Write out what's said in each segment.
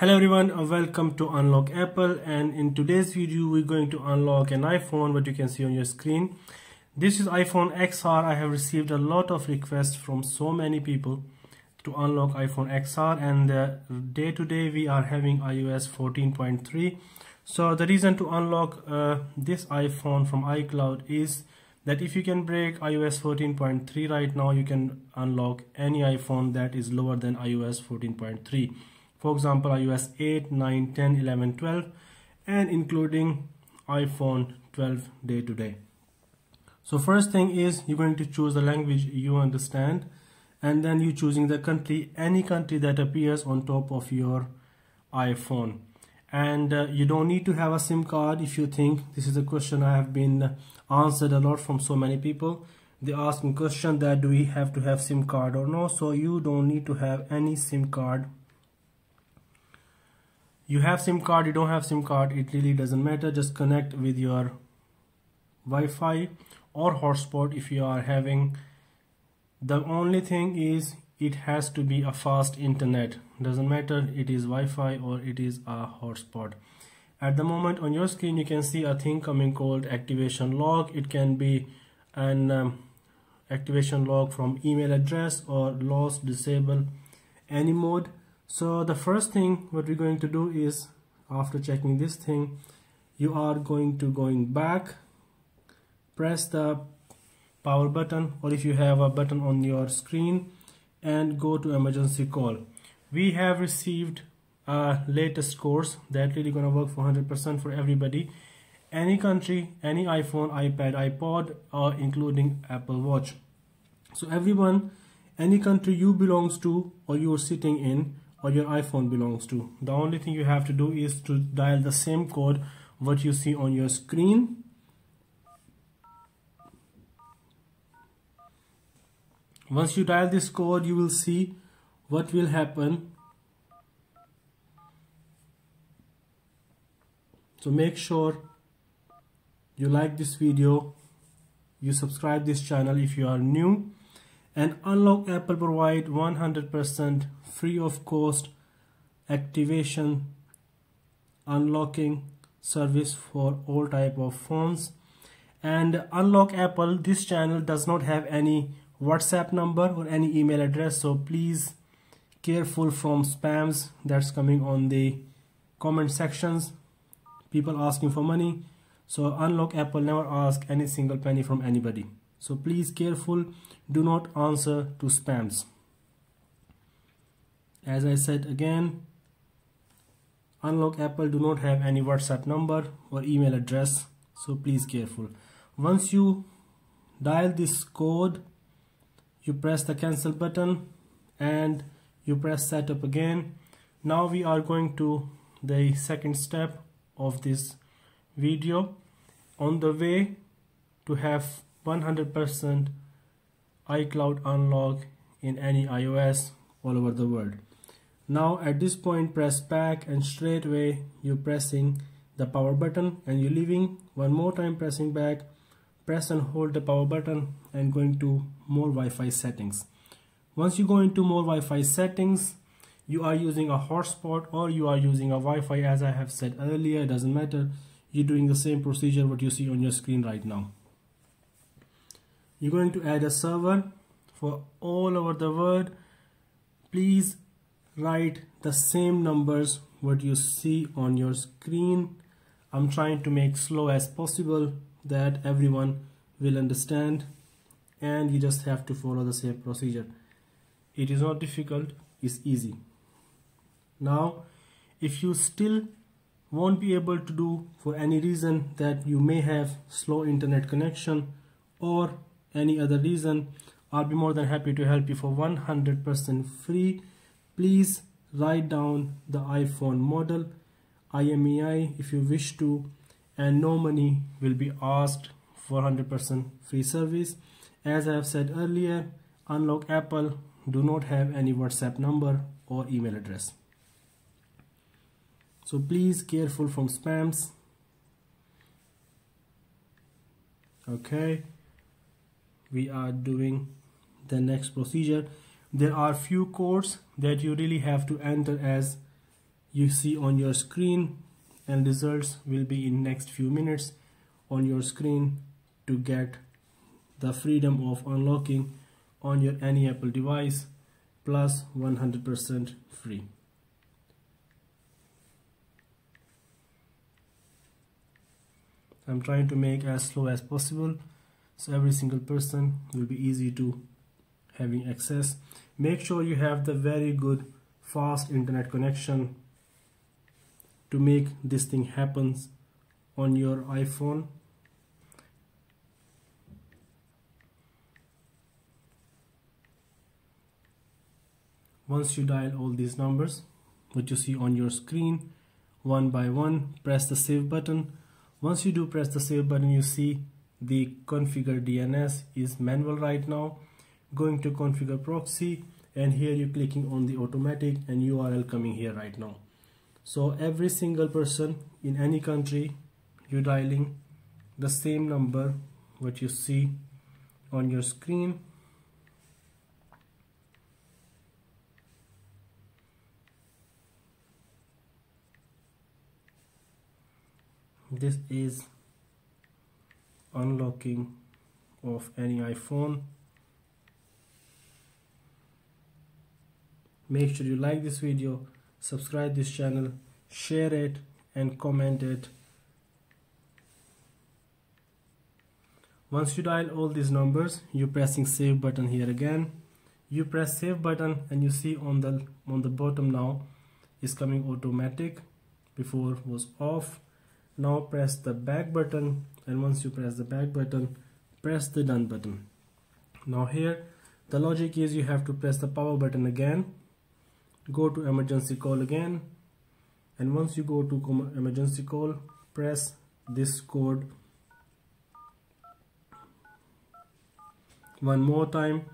Hello everyone, welcome to Unlock Apple, and in today's video we're going to unlock an iPhone, what you can see on your screen. This is iPhone XR. I have received a lot of requests from so many people to unlock iPhone XR, and day to day we are having iOS 14.3. So the reason to unlock this iPhone from iCloud is that if you can break iOS 14.3 right now, you can unlock any iPhone that is lower than iOS 14.3. For example, iOS 8, 9, 10, 11, 12, and including iPhone 12 day to day. So first thing is you're going to choose the language you understand, and then you choosing the country, any country that appears on top of your iPhone. And you don't need to have a SIM card. If you think, this is a question I have been answered a lot from so many people. They ask me question that do we have to have SIM card or no. So you don't need to have any SIM card. You have SIM card, you don't have SIM card, it really doesn't matter. Just connect with your Wi-Fi or hotspot if you are having. The only thing is it has to be a fast internet. Doesn't matter it is Wi-Fi or it is a hotspot. At the moment on your screen you can see a thing coming called activation log. It can be an activation log from email address or lost, disable, any mode. So the first thing what we're going to do is, after checking this thing, you are going back, press the power button, or if you have a button on your screen, and go to emergency call. We have received a latest course that really gonna work for 100% for everybody, any country, any iPhone, iPad, iPod, or including Apple Watch. So everyone, any country you belongs to or you're sitting in or your iPhone belongs to, the only thing you have to do is to dial the same code what you see on your screen. Once you dial this code, you will see what will happen. So make sure you like this video, you subscribe this channel if you are new, and Unlock Apple provide 100% free of cost activation unlocking service for all type of phones. And Unlock Apple, this channel does not have any WhatsApp number or any email address, so please careful from spams that's coming on the comment sections, people asking for money. So Unlock Apple never ask any single penny from anybody, so please careful, do not answer to spams. As I said again, Unlock Apple do not have any WhatsApp number or email address, so please careful. Once you dial this code, you press the cancel button and you press setup again. Now we are going to the second step of this video, on the way to have 100% iCloud unlock in any iOS all over the world. Now at this point press back, and straight away you're pressing the power button and you're leaving. One more time pressing back, press and hold the power button and going to more Wi-Fi settings. Once you go into more Wi-Fi settings, you are using a hotspot or you are using a Wi-Fi, as I have said earlier, it doesn't matter. You're doing the same procedure what you see on your screen right now. You're going to add a server for all over the world. Please write the same numbers what you see on your screen. I'm trying to make slow as possible that everyone will understand, and you just have to follow the same procedure. It is not difficult, it's easy. Now if you still won't be able to do for any reason, that you may have slow internet connection or any other reason, I'll be more than happy to help you for 100% free. Please write down the iPhone model, IMEI if you wish to, and no money will be asked for 100% free service. As I have said earlier, Unlock Apple do not have any WhatsApp number or email address, so please careful from spams. Okay, we are doing the next procedure. There are few codes that you really have to enter as you see on your screen, and results will be in next few minutes on your screen to get the freedom of unlocking on your any Apple device plus 100% free. I'm trying to make as slow as possible so every single person will be easy to having access. Make sure you have the very good fast internet connection to make this thing happen on your iPhone. Once you dial all these numbers, what you see on your screen, one by one, press the save button. Once you do press the save button, you see the configure DNS is manual right now. Going to configure proxy, and here you're clicking on the automatic and URL coming here right now. So every single person in any country, you're dialing the same number what you see on your screen. This is unlocking of any iPhone. Make sure you like this video, subscribe this channel, share it and comment it. Once you dial all these numbers, you're pressing save button here again. You press save button and you see on the bottom now is coming automatic, before was off. Now press the back button, and once you press the back button, press the done button. Now here the logic is you have to press the power button again, go to emergency call again, and once you go to emergency call, press this code one more time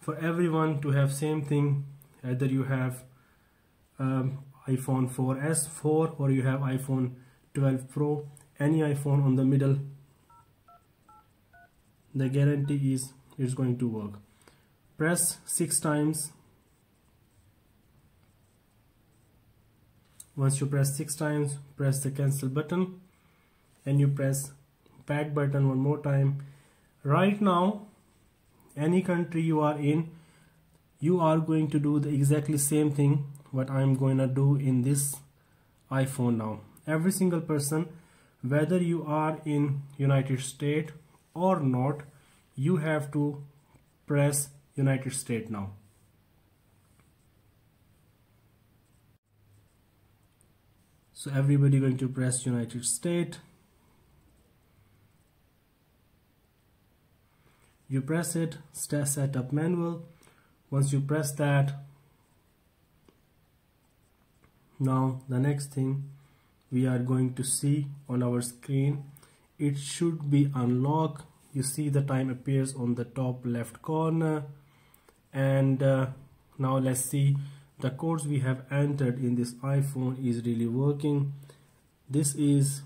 for everyone to have same thing. Either you have iPhone 4S 4 or you have iPhone 12 Pro, any iPhone on the middle, the guarantee is it's going to work. Press 6 times. Once you press 6 times, press the cancel button and you press back button one more time. Right now, any country you are in, you are going to do the exactly same thing what I'm going to do in this iPhone now. Every single person, whether you are in United States or not, you have to press United States now. So everybody going to press United States. You press it, set up manual. Once you press that, now the next thing we are going to see on our screen, it should be unlocked. You see the time appears on the top left corner, and now let's see the codes we have entered in this iPhone is really working. This is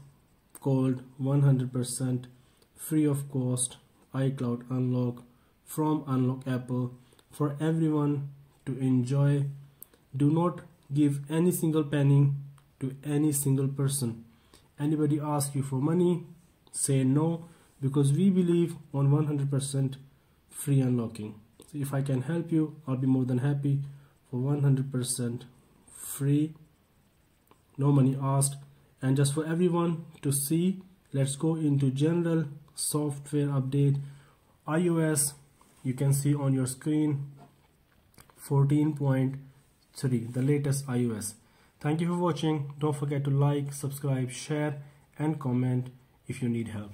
called 100% free of cost iCloud unlock from Unlock Apple for everyone to enjoy. Do not give any single penny to any single person. Anybody asks you for money, say no, because we believe on 100% free unlocking. So if I can help you, I'll be more than happy for 100% free, no money asked. And just for everyone to see, let's go into general software update. iOS, you can see on your screen 14.3, the latest iOS. Thank you for watching. Don't forget to like, subscribe, share and comment if you need help.